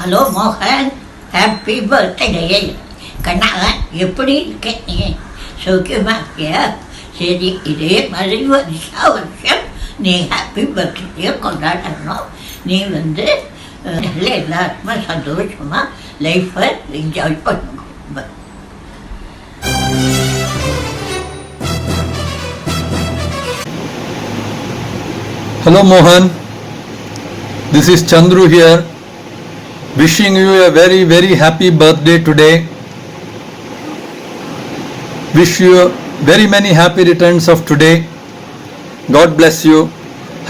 Hello மோகன், happy birthday. கண்ணா, எப்படி இருக்க நீ? சௌக்கியமா இருக்கியா? சரி, இதே மாதிரி வருஷம் நீ ஹாப்பி பர்த்டே கொண்டாடணும். நீ எல்லாருக்குமே சந்தோஷமாக லைஃப்பை என்ஜாய் பண்ணணும். Hello Mohan, this is Chandru here, wishing you a very very happy birthday today. Wish you very many happy returns of today. God bless you.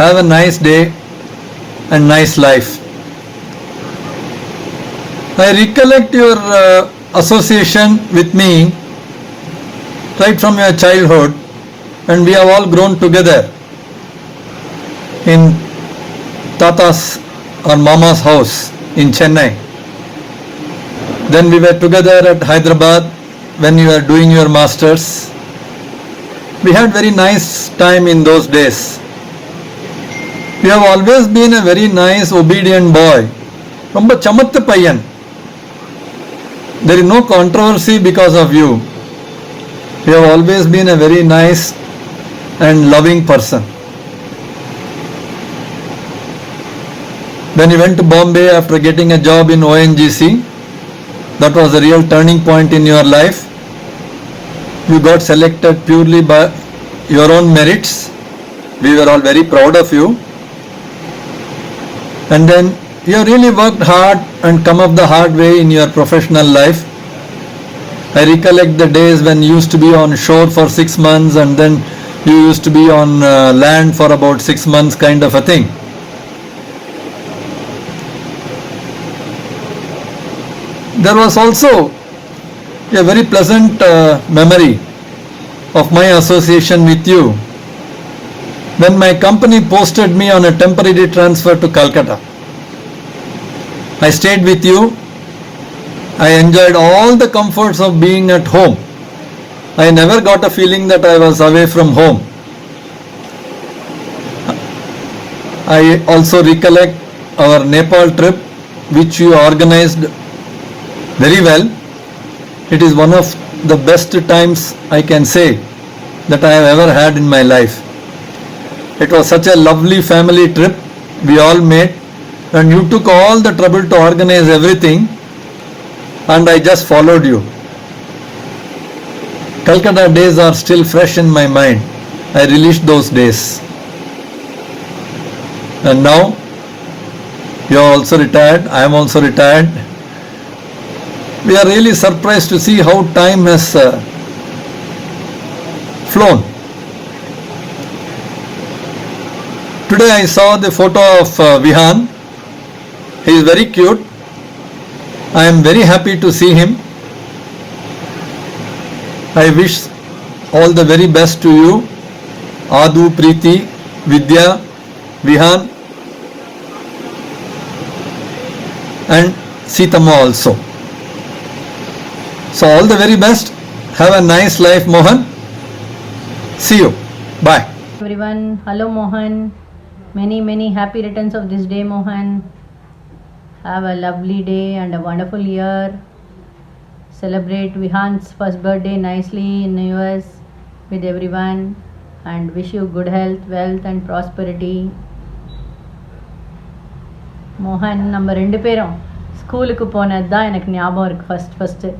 Have a nice day and nice life. I recollect your association with me right from your childhood, and we have all grown together in Tata's or Mama's house in Chennai. Then we were together at Hyderabad when you were doing your masters. We had very nice time in those days. You have always been a very nice, obedient boy. Romba chamattu paiyan. There is no controversy because of you. You have always been a very nice and loving person. When you went to Bombay after getting a job in ONGC, that was a real turning point in your life. You got selected purely by your own merits. We were all very proud of you. And then you have really worked hard and come up the hard way in your professional life. I recollect the days when you used to be on shore for 6 months and then you used to be on land for about 6 months, kind of a thing. There was also a very pleasant memory of my association with you when my company posted me on a temporary transfer to Calcutta. I stayed with you. I enjoyed all the comforts of being at home. I never got a feeling that I was away from home. I also recollect our Nepal trip, which you organized very well. It is one of the best times I can say that I have ever had in my life. It was such a lovely family trip we all made, and you took all the trouble to organize everything, and I just followed you. Calcutta days are still fresh in my mind. I relished those days. And now you are also retired. I am also retired. We are really surprised to see how time has flown. Today I saw the photo of Vihan. He is very cute. I am very happy to see him. I wish all the very best to you, Adu, Preeti, Vidya, Vihan, and Sitama also. So all the very best. Have a nice life, Mohan. See you. Bye. Everyone, hello Mohan. Many happy returns of this day, Mohan. Have a lovely day and a wonderful year. Celebrate Vihan's first birthday nicely in the US with everyone, and wish you good health, wealth and prosperity. Mohan, நம்ம ரெண்டு பேரும் ஸ்கூலுக்கு போனது தான் எனக்கு ஞாபகம் இருக்குது. First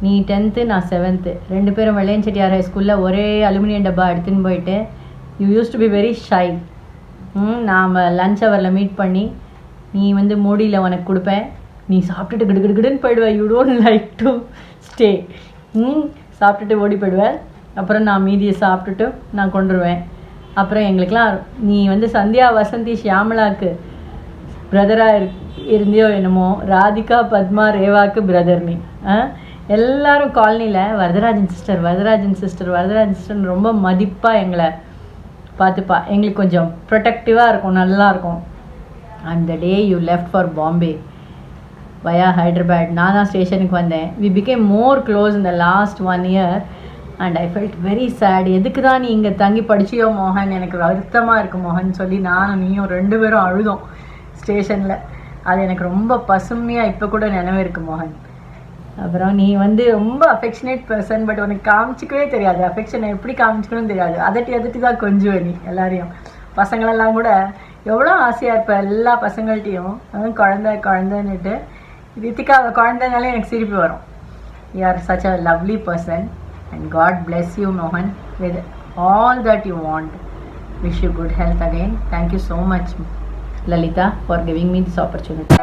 நீ 10th, நான் 7th. ரெண்டு பேரும் வெள்ளையன் செட்டியார் ஹை ஸ்கூலில் ஒரே அலுமினியம் டப்பா எடுத்துன்னு போயிட்டு you use to be very shy. நாம் லன்ச் ஹவரில் மீட் பண்ணி நீ மூடியில் உனக்கு கொடுப்பேன், நீ சாப்பிட்டுட்டு கிடுகிடுன்னு போயிடுவேன். You don't like to stay. சாப்பிட்டுட்டு ஓடி போயிடுவேன். அப்புறம் நான் மீதியை சாப்பிட்டுட்டு நான் கொண்டுருவேன். அப்புறம் எங்களுக்கெலாம் நீ சந்தியா, வசந்தி, ஷியாமலாவுக்கு பிரதராக இருந்தியோ என்னமோ, ராதிகா, பத்மா, ரேவாவுக்கு பிரதர் நீ. எல்லாரும் காலனியில் வரதராஜன் சிஸ்டர்னு ரொம்ப மதிப்பாக எங்களை பார்த்துப்பா. எங்களுக்கு கொஞ்சம் ப்ரொடெக்டிவாக இருக்கும், நல்லாயிருக்கும். And the day you left for Bombay via Hyderabad, நான் தான் ஸ்டேஷனுக்கு வந்தேன். We became more close in the last 1 year and I felt very sad. எதுக்கு தான் நீ இங்கே தங்கி படிச்சியோ மோகன், எனக்கு வருத்தமாக இருக்குது மோகன் சொல்லி நானும் நீயும் 2 பேரும் அழுதோம் ஸ்டேஷனில். அது எனக்கு ரொம்ப பசுமையாக இப்போ கூட நினைவு இருக்கு மோகன். அப்புறம் நீ வந்து ரொம்ப அஃபெக்ஷனேட் பர்சன், பட் உனக்கு காமிச்சிக்கவே தெரியாது, அஃபெக்ஷனை எப்படி காமிச்சிக்கணும்னு தெரியாது, அதட்டி தான் கொஞ்சம் நீ எல்லாரையும். பசங்களெல்லாம் கூட எவ்வளோ ஆசையாக இருப்ப எல்லா பசங்கள்ட்டையும், குழந்தைன்னுட்டு. ரித்திகா குழந்தைனாலே எனக்கு சிரிப்பு வரும். You are such a lovely person and God bless you மோகன் with all that you want. Wish you good health again. Thank you so much Lalita for giving me this opportunity.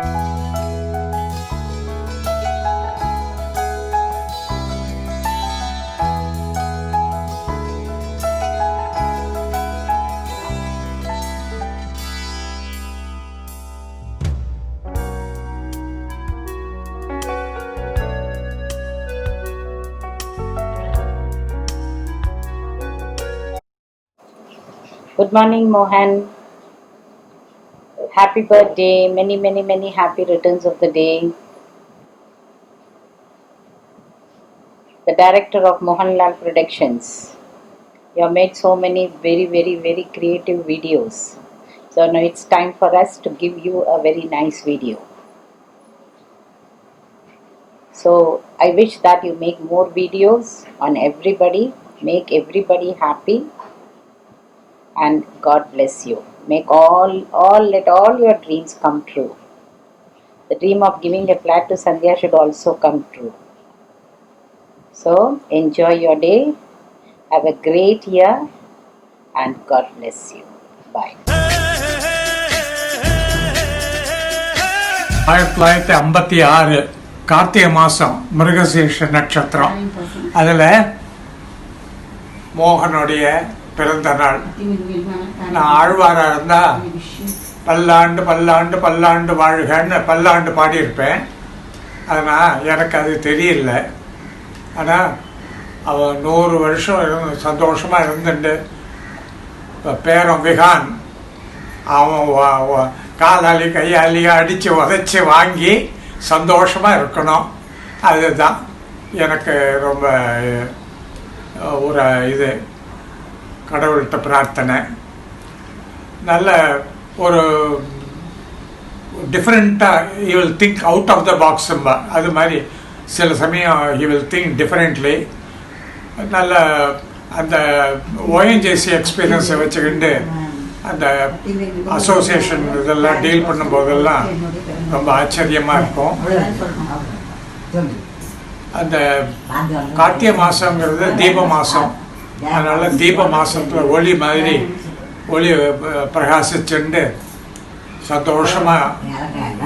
Good morning, Mohan. Happy birthday. Many happy returns of the day. The director of Mohanlal Productions. You have made so many very creative videos. So now it's time for us to give you a very nice video. So I wish that you make more videos on everybody. Make everybody happy. And God bless you. Make let all your dreams come true. The dream of giving a flat to Sandhya should also come true. So enjoy your day. Have a great year and God bless you. Bye. 1956 Karthigai மாதம் மிருகசீர்ஷ நட்சத்திரம். அதில் மோகனுடைய பிறந்த நாள். நான் ஆழ்வாராக இருந்தால் பல்லாண்டு பல்லாண்டு பல்லாண்டு வாழ்கன்னு பல்லாண்டு பாடியிருப்பேன். ஆனால் எனக்கு அது தெரியல. ஆனால் அவன் 100 வருஷம் சந்தோஷமாக இருந்துட்டு பேரன் விகான் அவன் காலாளி கையாளி அடித்து உதைச்சி வாங்கி சந்தோஷமாக இருக்கணும். அதுதான் எனக்கு ரொம்ப ஒரு இது கடவுள்கிட்ட பிரார்த்தனை. நல்ல ஒரு டிஃப்ரெண்ட்டாக you will think out of the பாக்ஸும்பா. அது மாதிரி சில சமயம் யூ வில் திங்க் டிஃப்ரெண்ட்லி. நல்ல அந்த ஓஎன்ஜிசி எக்ஸ்பீரியன்ஸை வச்சுக்கிண்டு அந்த அசோசியேஷன் இதெல்லாம் டீல் பண்ணும்போதெல்லாம் ரொம்ப ஆச்சரியமாக இருக்கும். அந்த கார்த்திகை மாதங்கிறது தீப மாதம். அதனால் தீப மாதத்தில் ஒளி மாதிரி ஒளி பிரகாசிச்சுண்டு சந்தோஷமாக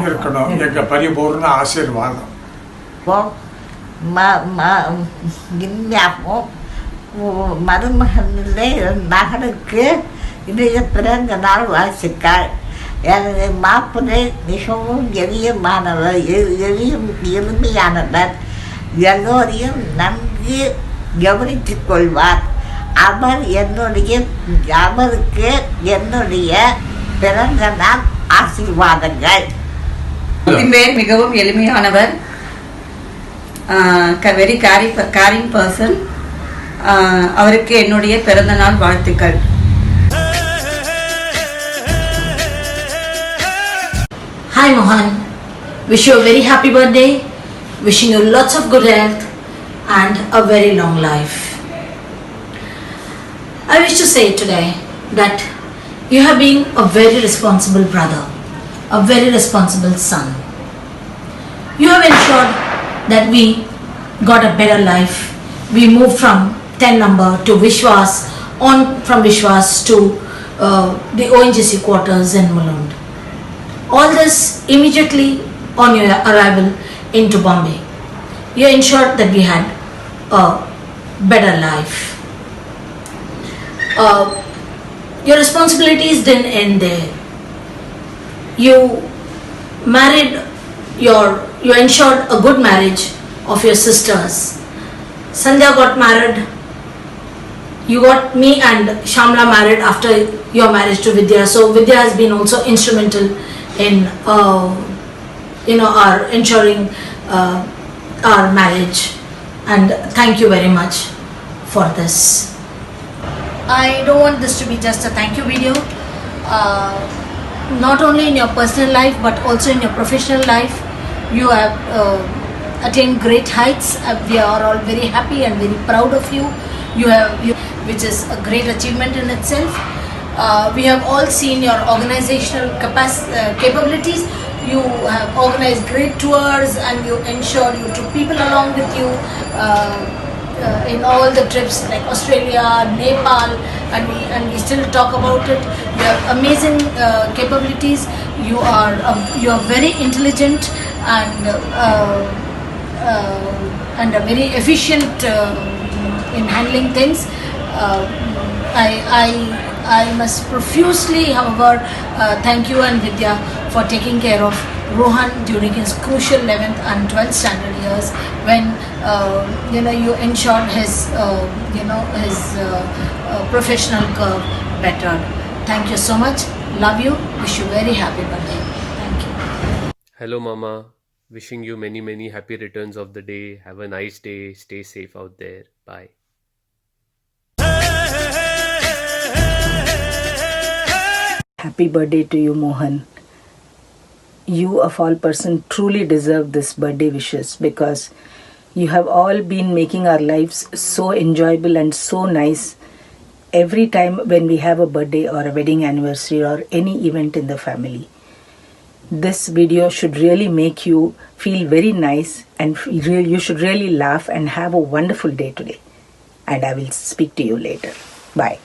இருக்கணும். எங்கள் பரிபூர்ண ஆசீர்வாதம். மருமகனிலே மகனுக்கு இன்றைய பிறந்த நாள் வாழ்த்துக்கள். எனது மாப்பிள்ளை மிகவும் எளிமையானவர். எல்லோரையும் நன்கு கவனித்துக் கொள்வார். அவருக்கு என்னுடைய பிறந்த நாள் ஆசீர்வாதங்கள். பேர் மிகவும் எளிமையானவர். Very carrying person. அவருக்கு என்னுடைய பிறந்த நாள் வாழ்த்துக்கள். Hi Mohan, wish you a very happy birthday, wishing you lots of good health and a very long life. I wish to say today that you have been a very responsible brother, a very responsible son. You have ensured that we got a better life. We moved from 10 number to Vishwas, on from Vishwas to the ONGC quarters in Mulund. All this immediately on your arrival into Bombay. You ensured that we had a better life. Your responsibilities didn't end there. You ensured a good marriage of your sisters. Sandhya got married. You got me and Shamla married after your marriage to Vidya. So Vidya has been also instrumental in our ensuring our marriage, and thank you very much for this. I don't want this to be just a thank you video. not only in your personal life but also in your professional life. You have attained great heights. We are all very happy and very proud of you. Which is a great achievement in itself. We have all seen your organizational capabilities. You have organized great tours and you ensured you took people along with you in all the trips like Australia, Nepal, and we still talk about it. You have amazing capabilities. You are very intelligent and a very efficient in handling things. I must profusely, however, thank you and Vidya for taking care of Rohan during his crucial 11th and 12th standard years when you ensured his professional curve better. Thank you so much. Love you. Wish you very happy birthday. Thank you. Hello, Mama. Wishing you many, many happy returns of the day. Have a nice day. Stay safe out there. Bye. Happy birthday to you, Mohan. You of all person truly deserve this birthday wishes because you have all been making our lives so enjoyable and so nice every time when we have a birthday or a wedding anniversary or any event in the family. This video should really make you feel very nice and you should really laugh and have a wonderful day today. And I will speak to you later. Bye.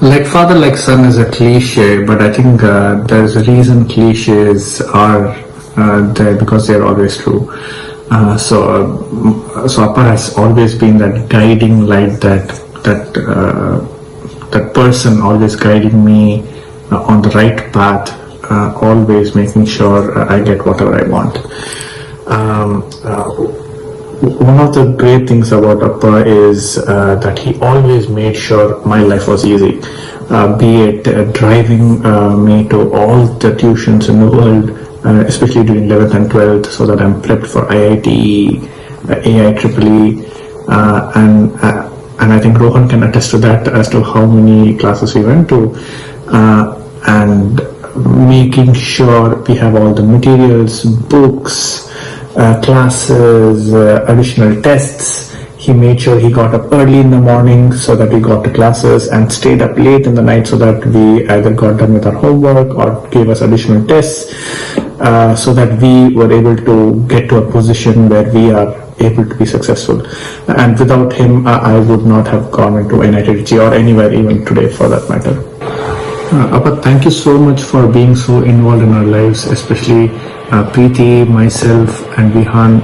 Like father, like son is a cliche, but I think there's a reason cliches are there because they're always true. So Appa has always been that guiding light, that person always guiding me on the right path, always making sure I get whatever I want. One of the great things about Appa is that he always made sure my life was easy, be it driving me to all the tuitions in the world, especially during 11th and 12th, so that I'm prepped for IIT, AIEEE, and I think Rohan can attest to that as to how many classes we went to, and making sure we have all the materials, books, classes, additional tests. He made sure he got up early in the morning so that we got to classes and stayed up late in the night so that we either got done with our homework or gave us additional tests, so that we were able to get to a position where we are able to be successful. And without him, I would not have gone into NITG or anywhere even today for that matter. Appa, thank you so much for being so involved in our lives, especially Preeti, myself and Vihan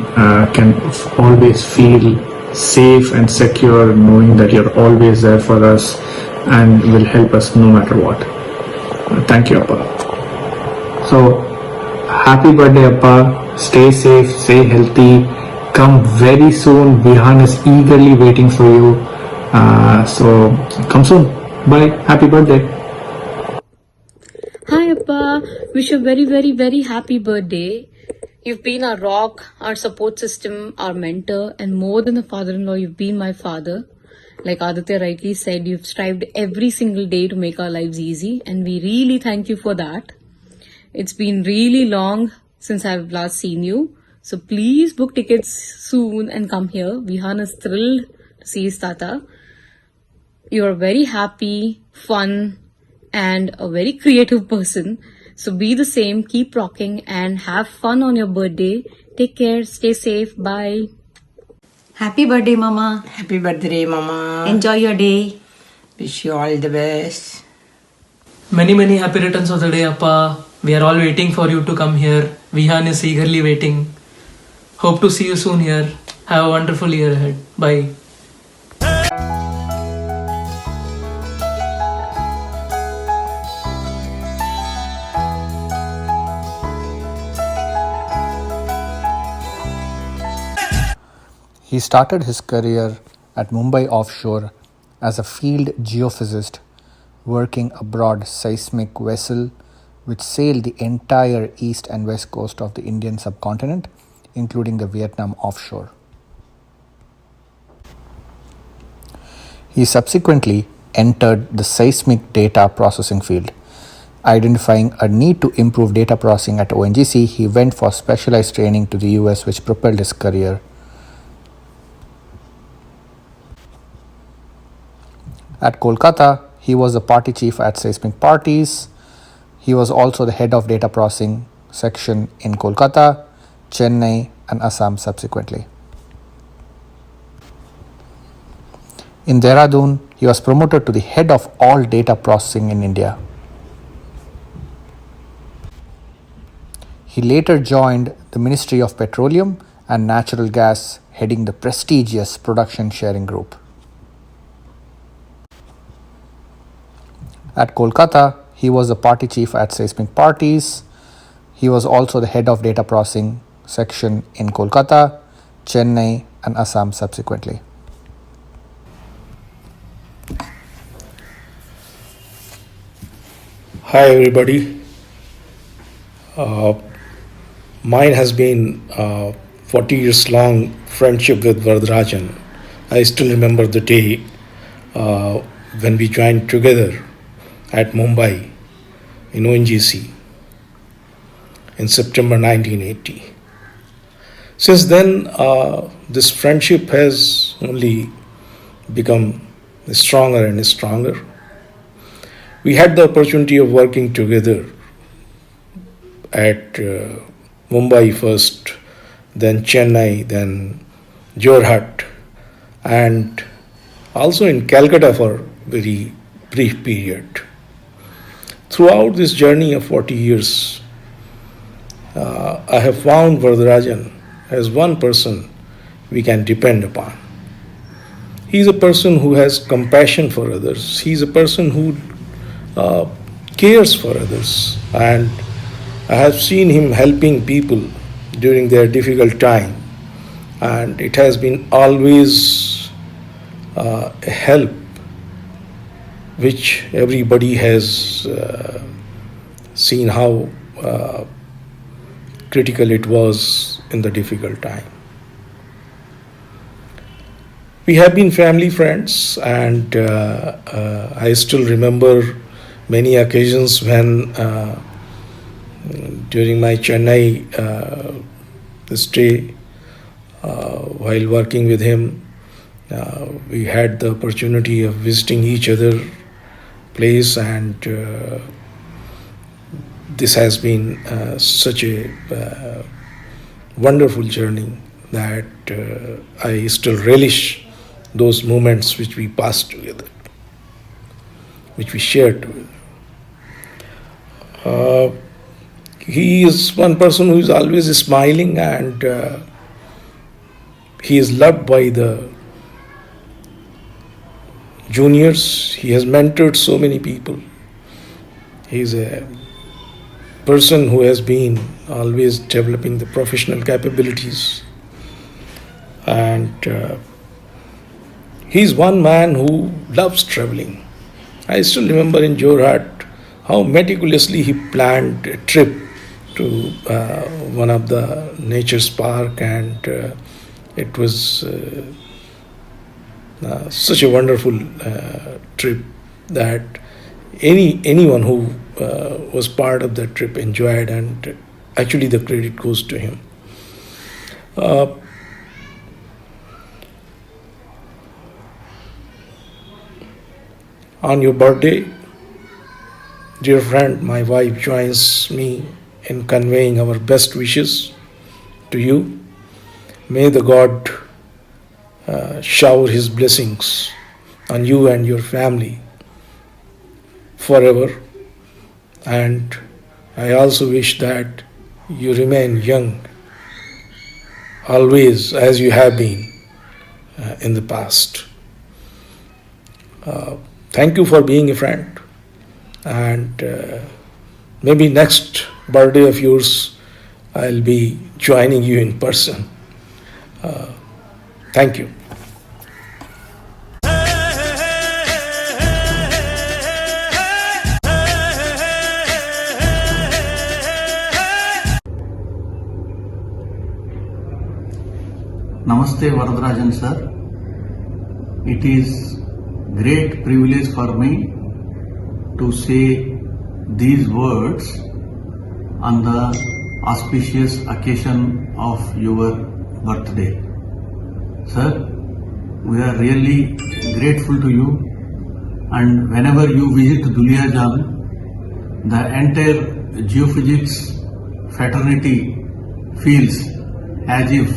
can always feel safe and secure knowing that you're always there for us and will help us no matter what. Thank you, Appa. So, happy birthday, Appa. Stay safe, stay healthy. Come very soon. Vihan is eagerly waiting for you. So, come soon. Bye. Happy birthday. Hi Appa, wish you a very, very, very happy birthday. You've been our rock, our support system, our mentor, and more than a father-in-law, you've been my father. Like Aditya rightly said, you've strived every single day to make our lives easy, and we really thank you for that. It's been really long since I've last seen you, so please book tickets soon and come here. Vihan is thrilled to see his tata. You're very happy, fun, and a very creative person. So be the same, keep rocking and have fun on your birthday. Take care, stay safe, bye. Happy birthday, Mama. Happy birthday, Mama. Enjoy your day. Wish you all the best. Many, many happy returns of the day, Appa. We are all waiting for you to come here. Vihan is eagerly waiting. Hope to see you soon here. Have a wonderful year ahead. Bye. He started his career at Mumbai Offshore as a field geophysicist working a broad seismic vessel which sailed the entire east and west coast of the Indian subcontinent, including the Vietnam offshore. He subsequently entered the seismic data processing field. Identifying a need to improve data processing at ONGC, he went for specialized training to the US, which propelled his career. At Kolkata, he was the party chief at seismic parties. He was also the head of data processing section in Kolkata, Chennai, and Assam subsequently. In Dehradun, he was promoted to the head of all data processing in India. He later joined the Ministry of Petroleum and Natural Gas, heading the prestigious Production Sharing Group. At Kolkata, he was the party chief at seismic parties. He was also the head of data processing section in Kolkata, Chennai, and Assam subsequently. Hi everybody. Mine has been 40 years long friendship with Varadarajan. I still remember the day when we joined together at Mumbai in ONGC in September 1980. Since then, this friendship has only become stronger and stronger. We had the opportunity of working together at Mumbai first, then Chennai, then Jorhat, and also in Calcutta for a very brief period. Throughout this journey of 40 years, I have found Varadarajan as one person we can depend upon. He is a person who has compassion for others. He is a person who cares for others, and I have seen him helping people during their difficult time, and it has been always a help which everybody has seen how critical it was in the difficult time. We have been family friends, and I still remember many occasions when during my Chennai stay, while working with him, we had the opportunity of visiting each other place, and this has been such a wonderful journey that I still relish those moments which we passed together, which we shared together. He is one person who is always smiling, and he is loved by the juniors. He has mentored so many people. He is a person who has been always developing the professional capabilities, and he is one man who loves traveling. I still remember in Jorhat how meticulously he planned a trip to one of the nature's park, and it was such a wonderful trip that anyone who was part of that trip enjoyed, and actually the credit goes to him. On your birthday, dear friend, my wife joins me in conveying our best wishes to you. May the God shower His blessings on you and your family forever. And I also wish that you remain young always as you have been in the past. Thank you for being a friend, and maybe next birthday of yours I'll be joining you in person. Thank you. Namaste Varadarajan sir. It is great privilege for me to say these words on the auspicious occasion of your birthday. Sir, we are really grateful to you, and whenever you visit Duliajan, the entire geophysics fraternity feels as if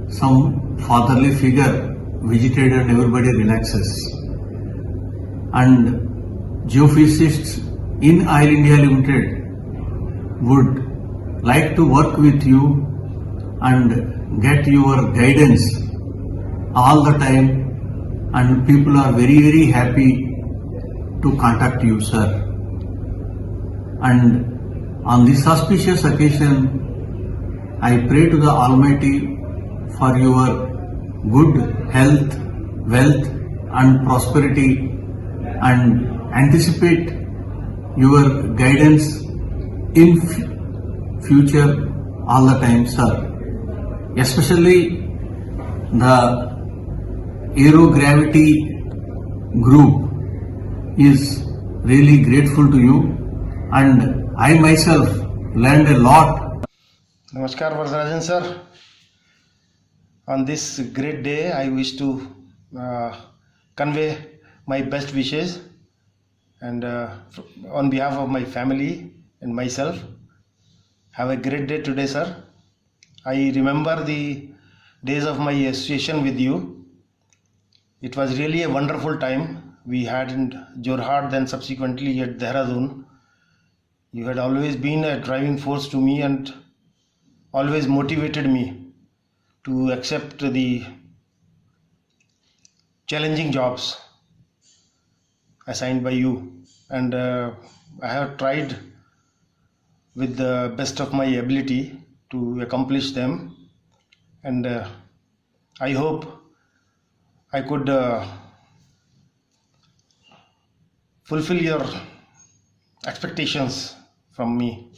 some fatherly figure visited and everybody relaxes. And geophysicists in Oil India Limited would like to work with you and get your guidance all the time, and people are very happy to contact you, sir. And on this auspicious occasion, I pray to the Almighty for your good health, wealth and prosperity, and anticipate your guidance in future all the time, sir. Especially the Aerogravity group is really grateful to you, and I myself learned a lot. Namaskar Varadarajan sir. On this great day, I wish to convey my best wishes, and on behalf of my family and myself, have a great day today, sir. I remember the days of my association with you. It was really a wonderful time we had in Jorhat, then subsequently at Dehradun. You had always been a driving force to me and always motivated me to accept the challenging jobs assigned by you, and I have tried with the best of my ability to accomplish them, and I hope I could fulfill your expectations from me.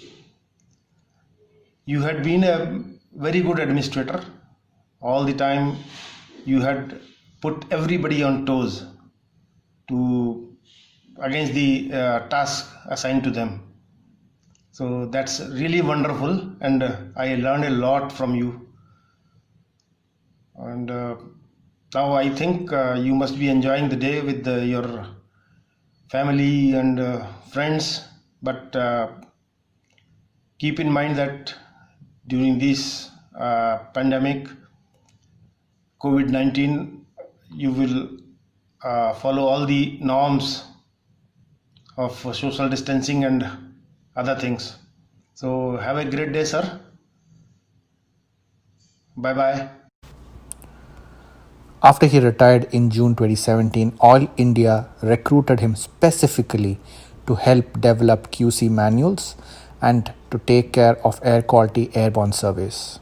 You had been a very good administrator. All the time you had put everybody on toes against the task assigned to them. So that's really wonderful, and I learned a lot from you. And now I think you must be enjoying the day with your family and friends, but keep in mind that during this pandemic, COVID-19, you will follow all the norms of social distancing and other things. So have a great day, sir. Bye-bye. After he retired in June 2017, Oil India recruited him specifically to help develop QC manuals and to take care of air quality airborne surveys.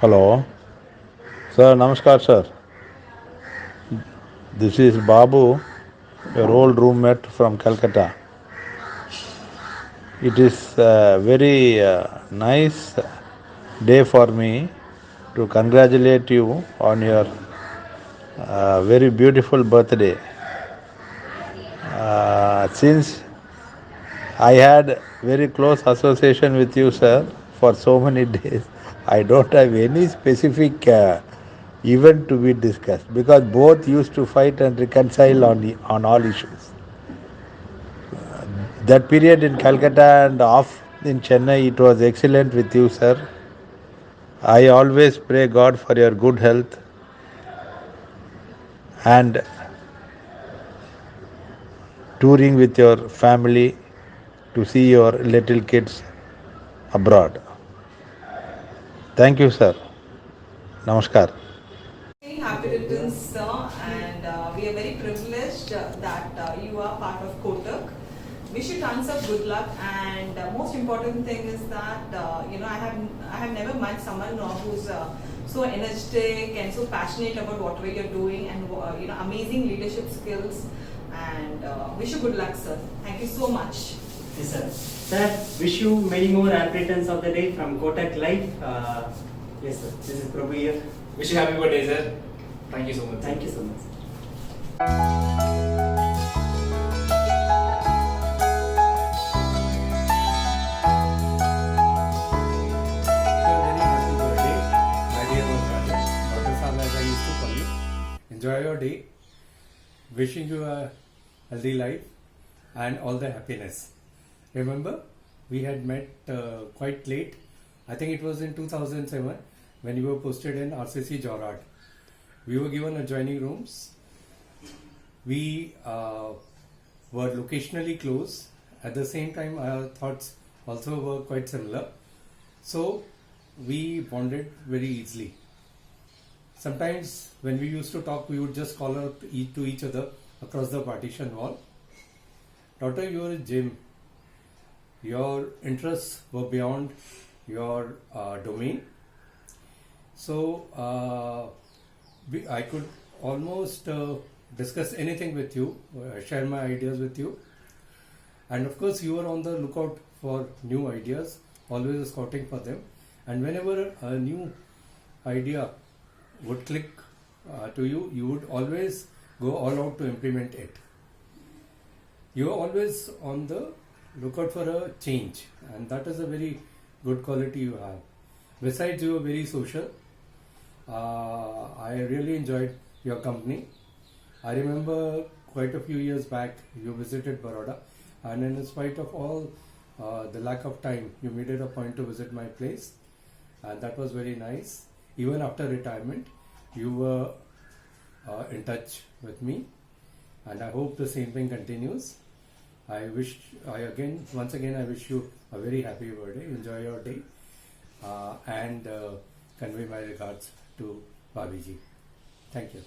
Hello. Sir, Namaskar, sir. This is Babu, your old roommate from Calcutta. It is a very nice day for me to congratulate you on your very beautiful birthday. Since I had very close association with you, sir, for so many days, I don't have any specific event to be discussed, because both used to fight and reconcile on all issues. That period in Calcutta and off in Chennai, it was excellent with you, sir. I always pray God for your good health and touring with your family to see your little kids abroad. Thank you, sir. Namaskar. Happy returns, sir, and we are very privileged that you are part of Kotak. Wish you tons of good luck, and most important thing is that I have never met someone who's so energetic and so passionate about whatever you're doing, and amazing leadership skills. And wish you good luck, sir. Thank you so much. Yes, sir. Sir, wish you many more happy returns of the day from Kotak Life. Yes, sir. This is Prabhu here. Wish you happy birthday, sir. Thank you so much. Thank you so much. Enjoy your day. Wishing you a healthy life and all the happiness. Remember, we had met quite late. I think it was in 2007 when you were posted in RCC Jorhat. We were given adjoining rooms. We were locationally close. At the same time, our thoughts also were quite similar. So we bonded very easily. Sometimes when we used to talk, we would just call out to each other across the partition wall. Daughter, you are a gem. Your interests were beyond your domain. So I could almost discuss anything with you, share my ideas with you. And of course, you are on the lookout for new ideas, always scouting for them. And whenever a new idea would click to you, you would always go all out to implement it. You are always on the lookout for a change, and that is a very good quality you have. Besides, you are very social. I really enjoyed your company. I remember quite a few years back you visited Baroda, and in spite of all the lack of time, you made it a point to visit my place, and that was very nice. Even after retirement, you were in touch with me, and I hope the same thing continues. Once again, I wish you a very happy birthday. Enjoy your day, and convey my regards to Bhabiji. Thank you.